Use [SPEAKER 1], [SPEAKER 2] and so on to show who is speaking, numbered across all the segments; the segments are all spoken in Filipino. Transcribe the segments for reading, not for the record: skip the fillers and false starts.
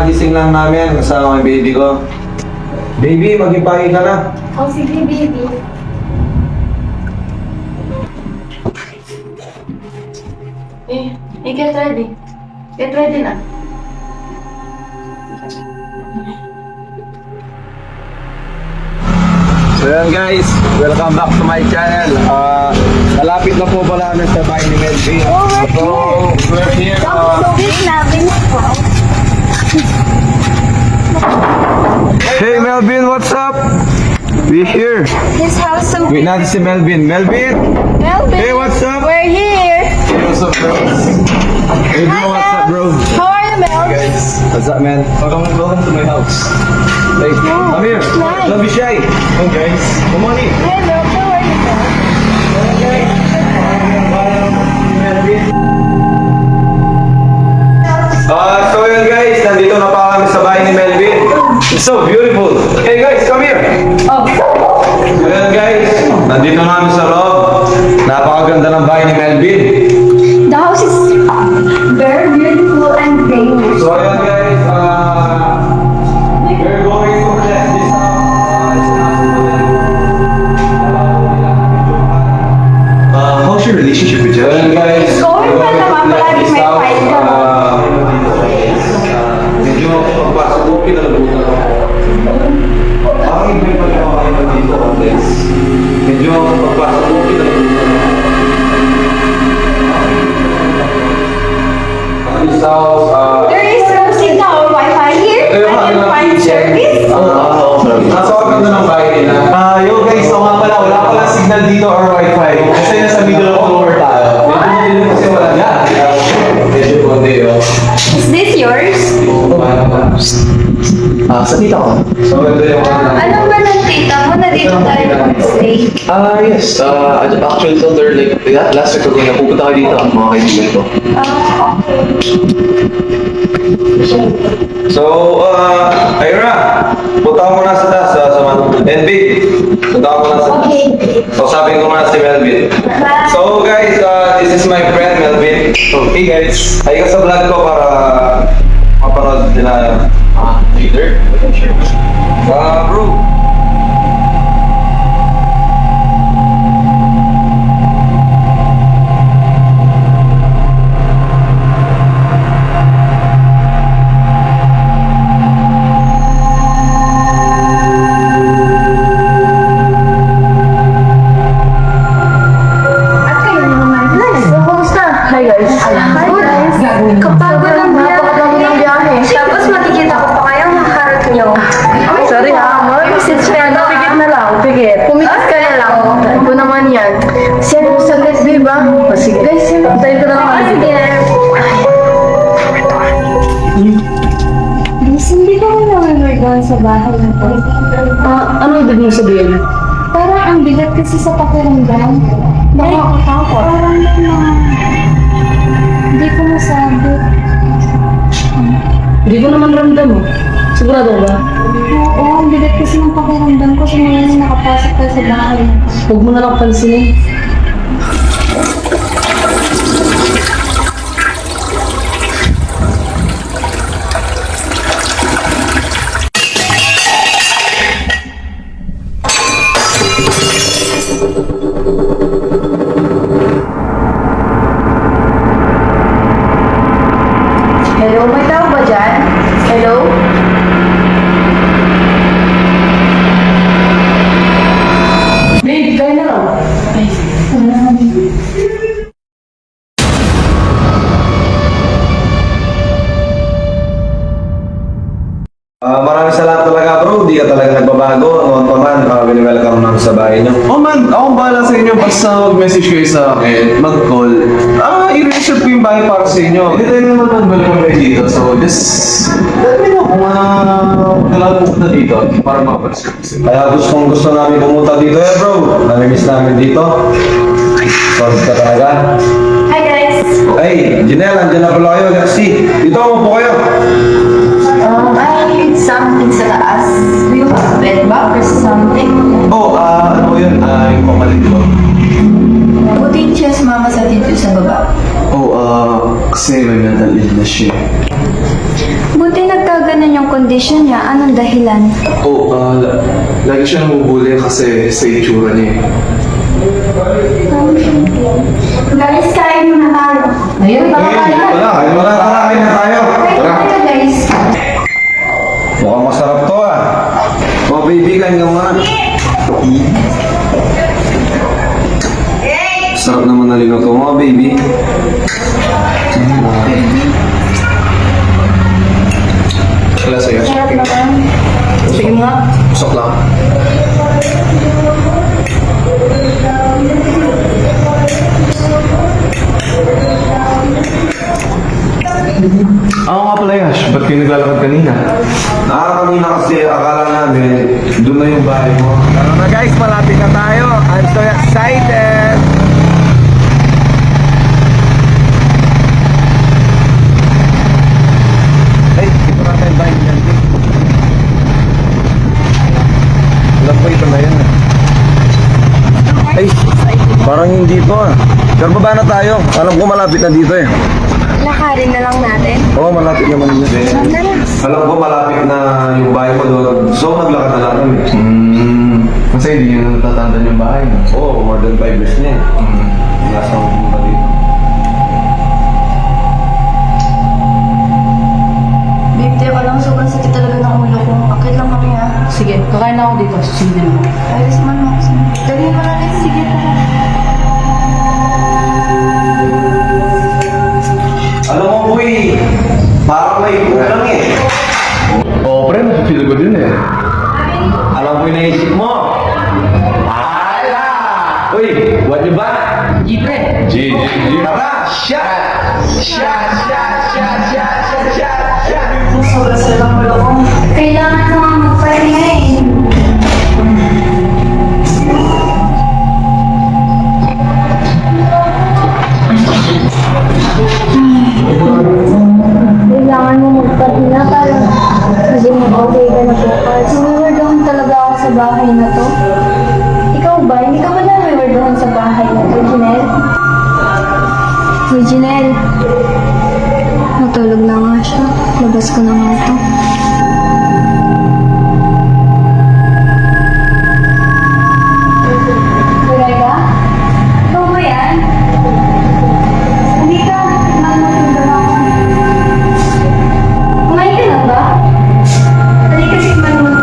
[SPEAKER 1] kakagising lang namin kasama yung baby ko. Baby, mag-ipagi ka na.
[SPEAKER 2] Oh, sige, baby. Get ready. Get ready na.
[SPEAKER 1] So yan guys, welcome back to my channel. Malapit na po pala sa bahay ni Melvin. We're here. Hey Melvin, what's up? We're here.
[SPEAKER 2] His house so
[SPEAKER 1] Wait natin si Melvin. Melvin!
[SPEAKER 2] Melvin.
[SPEAKER 1] Hey, what's up?
[SPEAKER 2] We're here.
[SPEAKER 1] Hey, what's up bro? Hey bro, what's up bro?
[SPEAKER 2] How are you, Mel?
[SPEAKER 1] Guys, what's up man? Welcome to my house. Hey, come here.
[SPEAKER 2] nice.
[SPEAKER 1] Don't be shy. Come guys, come on in.
[SPEAKER 2] Hey, Mel. How are you, Mel?
[SPEAKER 1] So yun guys, nandito na pa kami sa bahay ni Melvin. It's so beautiful. Hey guys, come here.
[SPEAKER 2] Oh.
[SPEAKER 1] So yun guys, nandito na kami sa loob. Napakaganda ng bahay ni Melvin.
[SPEAKER 2] The house is very beautiful and famous.
[SPEAKER 1] So yun guys, we're going to bless this house. How's your relationship with Josh? Yun guys,
[SPEAKER 2] Going pa naman, palagi may fight ka.
[SPEAKER 1] medyo pagpasok ko, pinalabutan ako. Bakit may pagkakain na dito, guys? Medyo pagpasok ko, pinalabutan ako. This house,
[SPEAKER 2] There is no signal or Wi-Fi here. I can find service.
[SPEAKER 1] napakaganda ng bahay nila.
[SPEAKER 3] Yo guys, so nga pala, wala pala signal dito or wifi. Kasi nasa middle of nowhere tayo.
[SPEAKER 1] Medyo kasi wala na. Medyo konti, oh.
[SPEAKER 2] Is this yours?
[SPEAKER 3] Sa tita ko.
[SPEAKER 1] So, ito yung
[SPEAKER 2] Anong ba ng tita mo na dito tayo mag-stay?
[SPEAKER 3] Yes. Actually, so they're like, last week ago, napupunta kayo dito ang mga kaibigan ko.
[SPEAKER 1] So, Ira, punta ko muna sa taas, sa NB. Punta ko muna sa taas.
[SPEAKER 2] Okay.
[SPEAKER 1] So, sabi ko muna si Melvin. So, guys, this is my friend, Melvin. Hey, guys. Ay ka sa vlog ko para mapanood nila.
[SPEAKER 3] Later?
[SPEAKER 1] Bro.
[SPEAKER 2] At kayo naman. Kumusta? Hi guys. Hi guys. Kapagod ang biyahe. Tapos makikita ko pa kayo makarot nyo.
[SPEAKER 4] Sorry ha,
[SPEAKER 2] Pasensya na.
[SPEAKER 4] Pikit na lang, pikit.
[SPEAKER 2] Pumikit ka na lang.
[SPEAKER 4] Ako naman yan.
[SPEAKER 2] Sino saglit, di ba?
[SPEAKER 4] O sige, guys, tayo ko na lang.
[SPEAKER 2] Sige. Miss, hindi ka mo naman sa bahay na to.
[SPEAKER 4] Ano ibig mo sabihin?
[SPEAKER 2] Parang ang bigat kasi sa pakiramdam. Nakakatakot. Parang hindi ko masabi.
[SPEAKER 4] Hindi ko naman ramdam mo. Sigurado ba?
[SPEAKER 2] Oo, ang bigat kasi ng pakiramdam ko sa mga nakapasok tayo sa bahay.
[SPEAKER 4] Huwag mo na lang pansinin.
[SPEAKER 2] Hello, may tao ba dyan? Hello?
[SPEAKER 4] Babe, kayo na lang.
[SPEAKER 1] Maraming salamat talaga bro, di ka talaga nagbabago. Noon pa man, welcome namin sa bahay niyo.
[SPEAKER 3] Oh man, akong bahala sa inyo. Basta mag-message kayo sa akin, mag-call. I-reserve ko yung bahay para sa inyo. Hindi tayo naman mag-welcome kayo dito. So, just let me know kung kailangan pupunta dito para makapareserve.
[SPEAKER 1] Kaya gusto namin pumunta dito bro. Namimiss namin dito. Solid ka talaga.
[SPEAKER 2] Hi guys!
[SPEAKER 1] Hey, Janelle, andyan na pala kayo. Lexi, dito mo po kayo.
[SPEAKER 2] I need something sa taas. Do you have bed bug or something?
[SPEAKER 3] Oh, ano yun? Yung pamalit ko.
[SPEAKER 2] Buti hindi siya sumama sa dito sa baba.
[SPEAKER 3] Oh, kasi may mental illness siya.
[SPEAKER 2] Buti nagtagal ganun yung kondisyon niya? Anong dahilan?
[SPEAKER 3] Lagi siya namubuli kasi sa itsura niya.
[SPEAKER 2] Guys, kain muna tayo.
[SPEAKER 4] Ayun, baka tayo.
[SPEAKER 1] Kain na tayo. Tara.
[SPEAKER 2] Tara, guys.
[SPEAKER 1] Mukhang masarap to ah. Oh baby, kain ka muna. Sarap naman na linuto mo, baby.
[SPEAKER 3] Wala sa'yo.
[SPEAKER 2] Sarap naman.
[SPEAKER 4] Sige nga.
[SPEAKER 3] Usok lang. Ako nga pala, Yash. Ba't kayo naglalakad kanina?
[SPEAKER 1] Kanina kasi akala namin doon na yung bahay mo. Tara na guys, malapit na tayo. I'm so excited! Ay, ito na tayo bahay niyan. Alam ko ito na yan eh. Ay, parang hindi to ah. Pero baba na tayo. Alam ko malapit na dito eh.
[SPEAKER 2] Lakarin na lang natin.
[SPEAKER 1] Oo, malapit naman yun eh. Alam ko malapit na yung bahay mo doon. So, naglakad na lang kami.
[SPEAKER 3] Kasi hindi nyo natatandaan yung bahay. No?
[SPEAKER 1] Oo, more than 5 years na eh. Nasa akong pa dito.
[SPEAKER 2] Babe, di ako lang sobrang sakit talaga ng ulo ko. Akit lang kami ha.
[SPEAKER 4] Sige, kakain na ako dito. Susundin mo.
[SPEAKER 2] Ayos man mo. Dali mo na rin. Sige, tara.
[SPEAKER 1] Alam mo, boy, parang may kulang eh.
[SPEAKER 3] Oo, pre. Feel ko din eh.
[SPEAKER 1] Alam mo yung naisip mo? Ala! Uy, what you ba?
[SPEAKER 4] Jipre.
[SPEAKER 3] G.
[SPEAKER 1] Tara! Shot! Shot! Shot! Shot! Shot! Shot! Shot! Shot!
[SPEAKER 2] Sobrang sarap ng ulo ko. Kailangan ko nga magpahinga eh. Kailangan mo magpahinga para maging okay ka na bukas. Sumiwardohan talaga ako sa bahay na to. Ikaw ba? Hindi ka ba namiwardohan sa bahay na to, Janelle? Uy, Janelle. Natulog na nga siya. Labas ko na nga ito. Rebecca? Ikaw ba yan? Hindi ka. Nanonood ako. Kumain ka lang ba? Halika si Manood.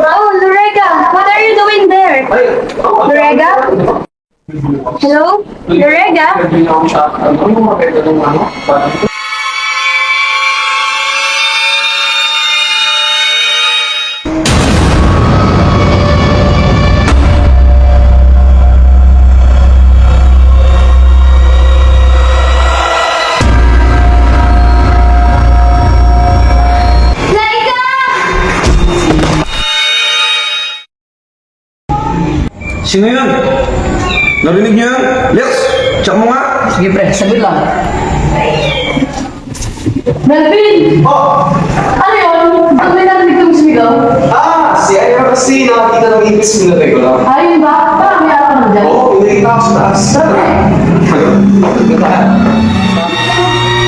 [SPEAKER 2] Oh, Lorega! What are you doing there? Lorega? Hello? Lorega? Laika!
[SPEAKER 1] Sino yun? Narinig niyo yun? Lex, check mo nga.
[SPEAKER 4] Sige, pre. Sagot lang. Melvin!
[SPEAKER 1] Oh!
[SPEAKER 4] Ano yun? Ang may narinig kang sumigaw?
[SPEAKER 3] Si Ira kasi nakakita ng ipis mo na regular.
[SPEAKER 4] Ayun ba? Parang may ako na dyan.
[SPEAKER 3] Oo, pinakita ako sa taas.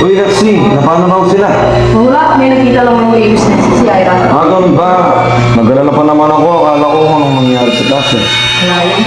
[SPEAKER 1] Uy, Lexi, napano raw sila?
[SPEAKER 4] Wala, may nakita lang ng ibis na si Ira.
[SPEAKER 1] Ganun ba? Nag-alala pa naman ako. Akala ko anong nangyari sa taas eh.
[SPEAKER 4] Wala yun.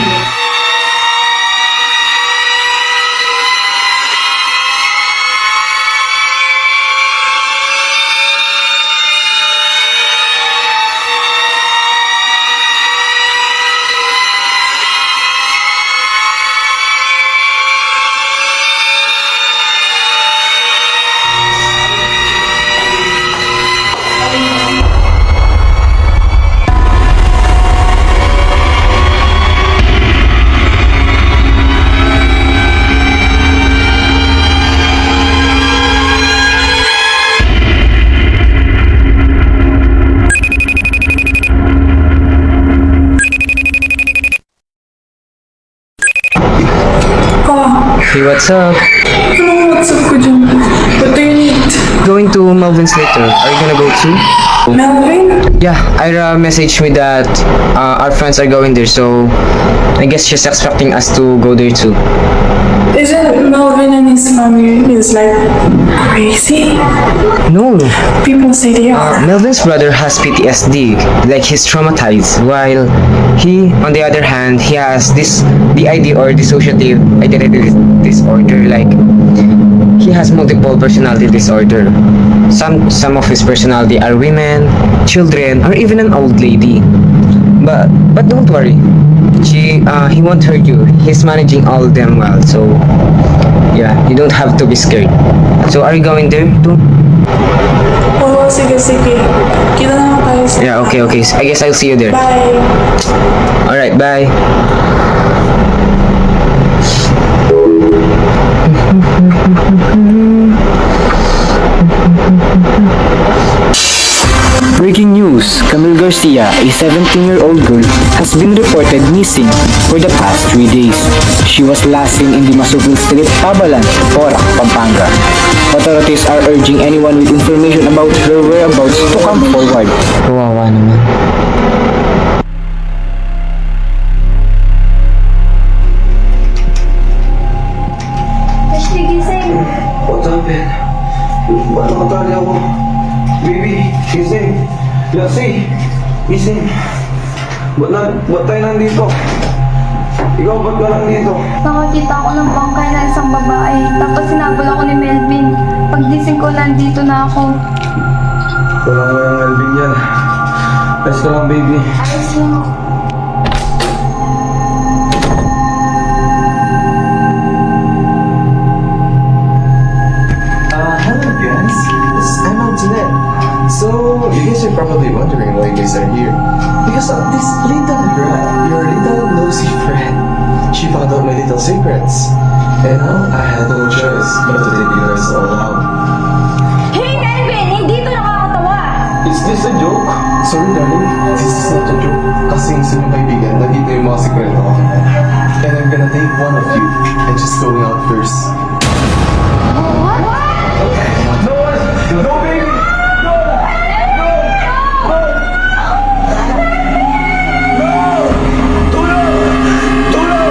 [SPEAKER 5] What's up?
[SPEAKER 6] Anong what's up ko dyan? What do you need?
[SPEAKER 5] Going to Melvin's later. Are you gonna go too?
[SPEAKER 6] Melvin?
[SPEAKER 5] Yeah, Ira messaged me that our friends are going there, so I guess she's expecting us to go there too.
[SPEAKER 6] Isn't Melvin and his family is like crazy?
[SPEAKER 5] No,
[SPEAKER 6] People say they are.
[SPEAKER 5] Melvin's brother has PTSD, like he's traumatized, while he, on the other hand, he has this DID or dissociative identity disorder, like he has multiple personality disorder. Some of his personality are women, children, or even an old lady. But don't worry. He won't hurt you. He's managing all of them well, so yeah, you don't have to be scared. So are you going there too?
[SPEAKER 6] Oo, sige. Kita na lang tayo sa...
[SPEAKER 5] Yeah, okay. I guess I'll see you there.
[SPEAKER 6] Bye.
[SPEAKER 5] Alright, bye.
[SPEAKER 7] Breaking news, Camille Garcia, a 17-year-old girl, has been reported missing for the past 3 days. She was last seen in the Masupil Street, Pabalan, Porac, Pampanga. Authorities are urging anyone with information about her whereabouts to come forward.
[SPEAKER 5] Kawawa naman.
[SPEAKER 2] Ashley, gising.
[SPEAKER 1] What happened? Ba't nakatali ako? Baby, gising. Lassie, gising. Ba't tayo nandito? Ikaw, ba't ka nandito?
[SPEAKER 2] Nakakita ako ng bangkay na isang babae. Tapos sinabol ako ni Melvin. Paggising ko, nandito na ako.
[SPEAKER 1] Walang nga yung Melvin yan. Ayos ka lang, baby.
[SPEAKER 2] Ayos lang ako.
[SPEAKER 3] Hello guys, I'm Antoinette. So, you guys are probably wondering why you guys are here. Because of this little girl, your little nosy friend. She found out my little secrets. And now, I had no choice but to take you guys all out.
[SPEAKER 2] Hey, Melvin! Hindi to nakakatawa!
[SPEAKER 1] Is this a joke?
[SPEAKER 3] Sorry darling, this is not a joke. Kasi yung sa inyong kaibigan, nakita yung mga sekreto ko. And I'm gonna take one of you and just going out first.
[SPEAKER 1] No, baby! No! No! No! No! Tulong! Tulong! Tulong!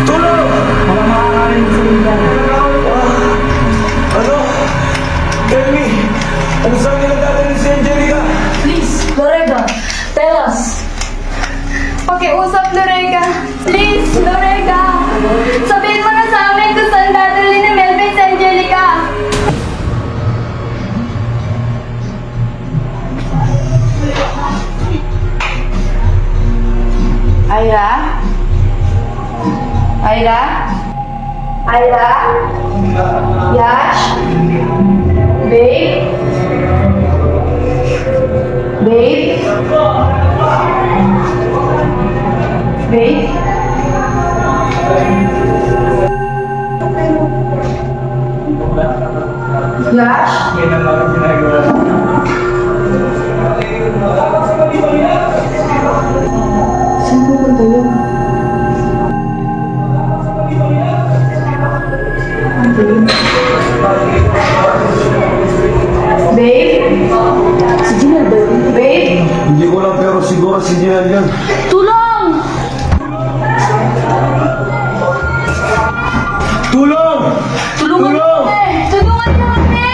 [SPEAKER 1] Tulong! Ano? Tell me! Kung saan nila dadalhin si Angelica?
[SPEAKER 4] Please, Lorega, tell us.
[SPEAKER 2] Pakiusap, Lorega. Please, Lorega. Sabihin mo na sa amin kung saan dadalhin ni Melvin si Angelica.
[SPEAKER 4] Ira? Ira? Ira? Yash? Babe? Babe? Babe? Yash? Saan pupunta yun? Babe? Si Gina ba? Babe?
[SPEAKER 1] Hindi ko lang pero siguro si Gian yan.
[SPEAKER 4] Tulong!
[SPEAKER 1] Tulong!
[SPEAKER 4] Tulungan mo kami!
[SPEAKER 2] Tulungan mo kami!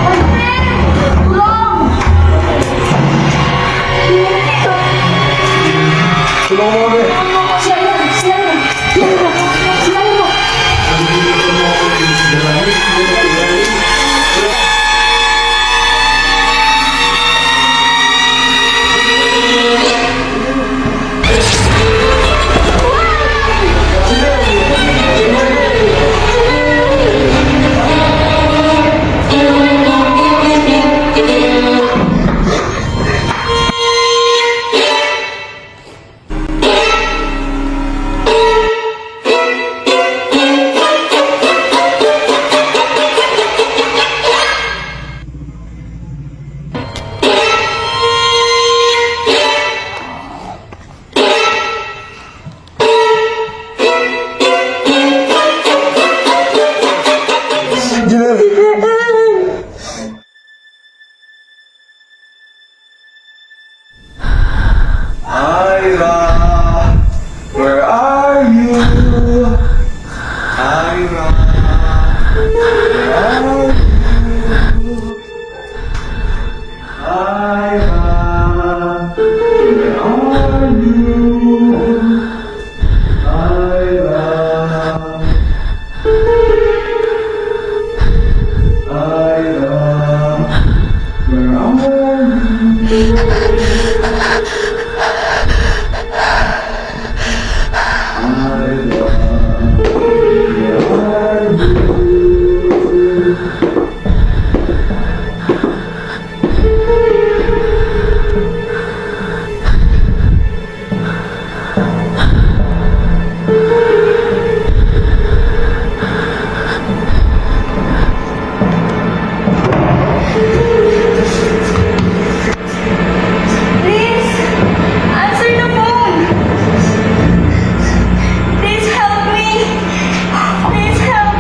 [SPEAKER 2] Kami!
[SPEAKER 4] Tulong!
[SPEAKER 1] Tulong mo kami!
[SPEAKER 4] Si Ira! Si Ira! Si Ira! Si Ira!
[SPEAKER 3] Ira.
[SPEAKER 2] Please, answer the phone. Please help me. Please help.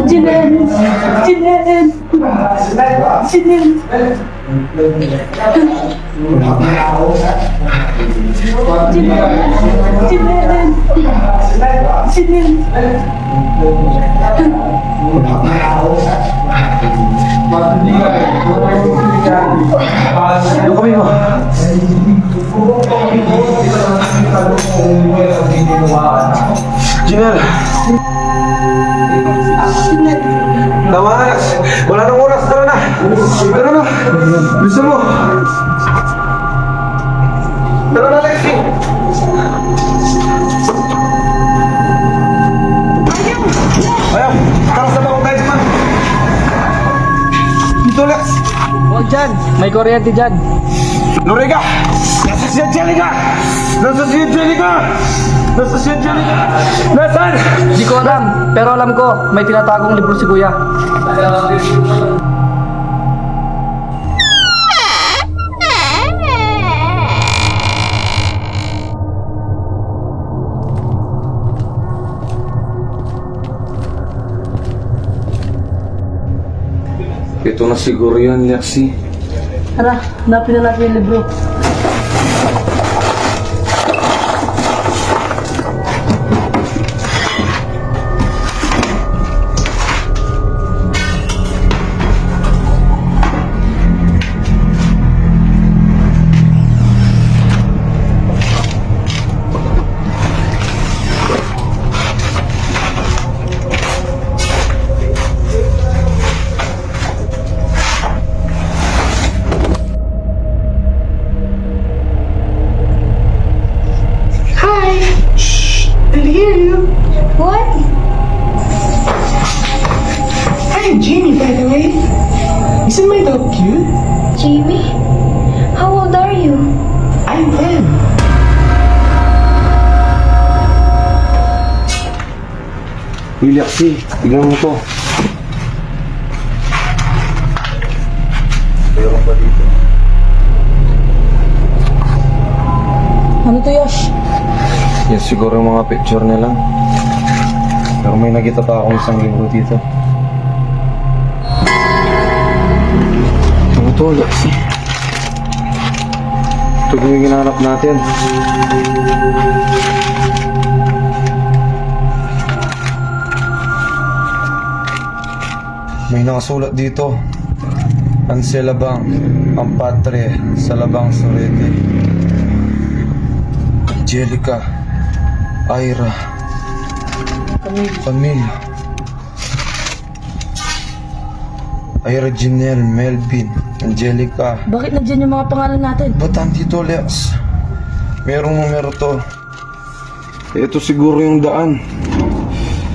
[SPEAKER 2] Janelle. Janelle. Janelle. Janelle. Janelle.
[SPEAKER 3] Ano kami mo? Janelle! Tama na! Wala nang oras! Tara na! Tara na! Bisa mo! Tara na, Lexi! Ayaw! Tara sa bakong tayo naman! Dito, Lex!
[SPEAKER 8] Huwag dyan! May kuryente dyan!
[SPEAKER 3] Lorega! Nasa si Angelica! Nasa si Angelica! Nasa si Angelica! Nasaan?
[SPEAKER 8] Di ko alam, pero alam ko, may tinatagong libro si Kuya.
[SPEAKER 3] Ito na siguro yan, Lexi.
[SPEAKER 8] Tara, hanapin na natin yung libro.
[SPEAKER 2] What?
[SPEAKER 9] I'm Jamie, by the way. Isn't my dog cute?
[SPEAKER 2] Jamie? How old are you?
[SPEAKER 9] I'm 10.
[SPEAKER 3] Hey, Lexi, tignan mo to. Meron pa dito.
[SPEAKER 8] Ano to, Yash?
[SPEAKER 3] Yan siguro yung mga picture nila. Pero may nakita pa akong isang libro dito. Ano to, Lexi? Ito yung hinahanap natin. May nakasulat dito. Anselabang, ang patre sa labang surete. Angelica, Ira, Camille, Ira, Janelle, Melvin, Angelica.
[SPEAKER 8] Bakit nandiyan yung mga pangalan natin?
[SPEAKER 3] Ba't andito, Lex? Merong numero to. Ito siguro yung daan.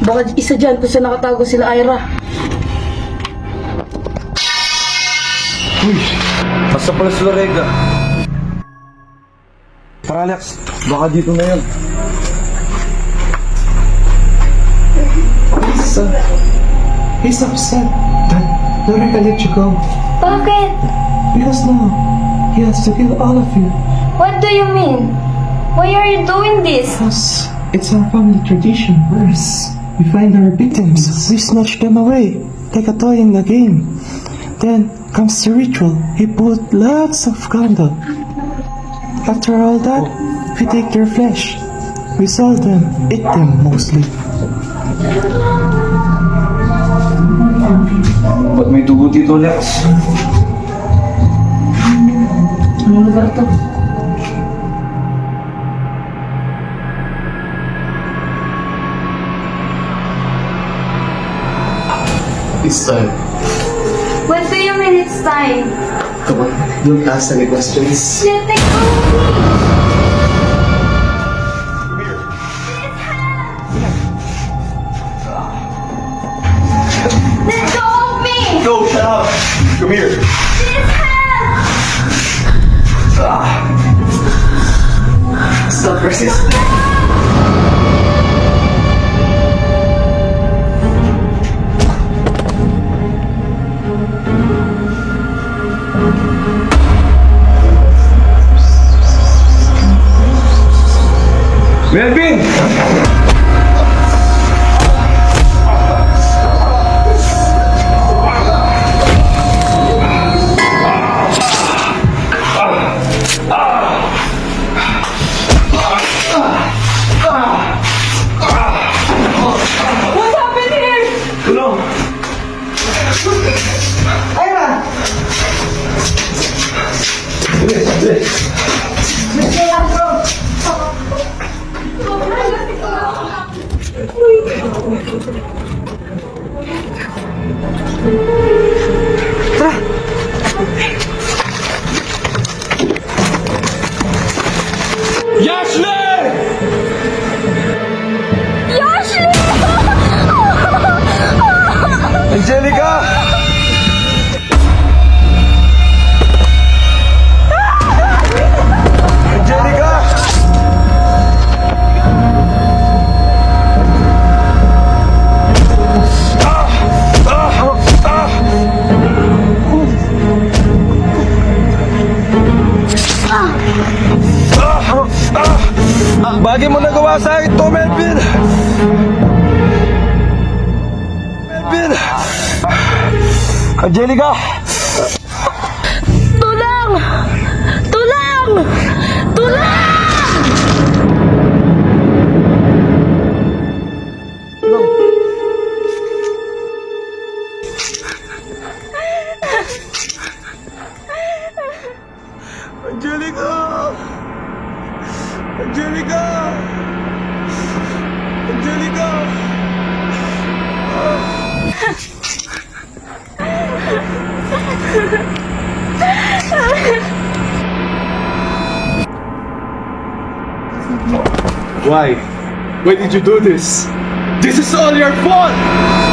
[SPEAKER 8] Baka isa dyan kung saan nakatago sila Ira.
[SPEAKER 3] Uy! Nasa pala si Lorega. Tara, Lex. Baka dito na yan.
[SPEAKER 9] He's upset that Lorega let you go.
[SPEAKER 2] Bakit?
[SPEAKER 9] Because now, he has to kill all of you.
[SPEAKER 2] What do you mean? Why are you doing this?
[SPEAKER 9] Because it's our family tradition. First, we find our victims. We snatch them away, like a toy in the game. Then comes the ritual. We put lots of candle. After all that, we take their flesh. We sell them, eat them mostly.
[SPEAKER 3] Ba't may dugo dito, Lex?
[SPEAKER 8] Anong lugar to?
[SPEAKER 9] This time,
[SPEAKER 2] What do you mean it's time?
[SPEAKER 9] come on, don't ask any questions.
[SPEAKER 2] Let me go! Let go of me!
[SPEAKER 3] No, shut up! Come here!
[SPEAKER 9] Stop resisting.
[SPEAKER 3] Melvin!
[SPEAKER 6] What happened here?
[SPEAKER 3] Tulong!
[SPEAKER 6] Ira!
[SPEAKER 3] Bilis, bilis! Angelica! Angelica! Bagay mo nagawa sa akin to, Melvin! Melvin! Angelica!
[SPEAKER 2] Tulang! Tulang! Tulang!
[SPEAKER 3] Angelica! Angelica! Angelica! Why? Why did you do this? This is all your fault!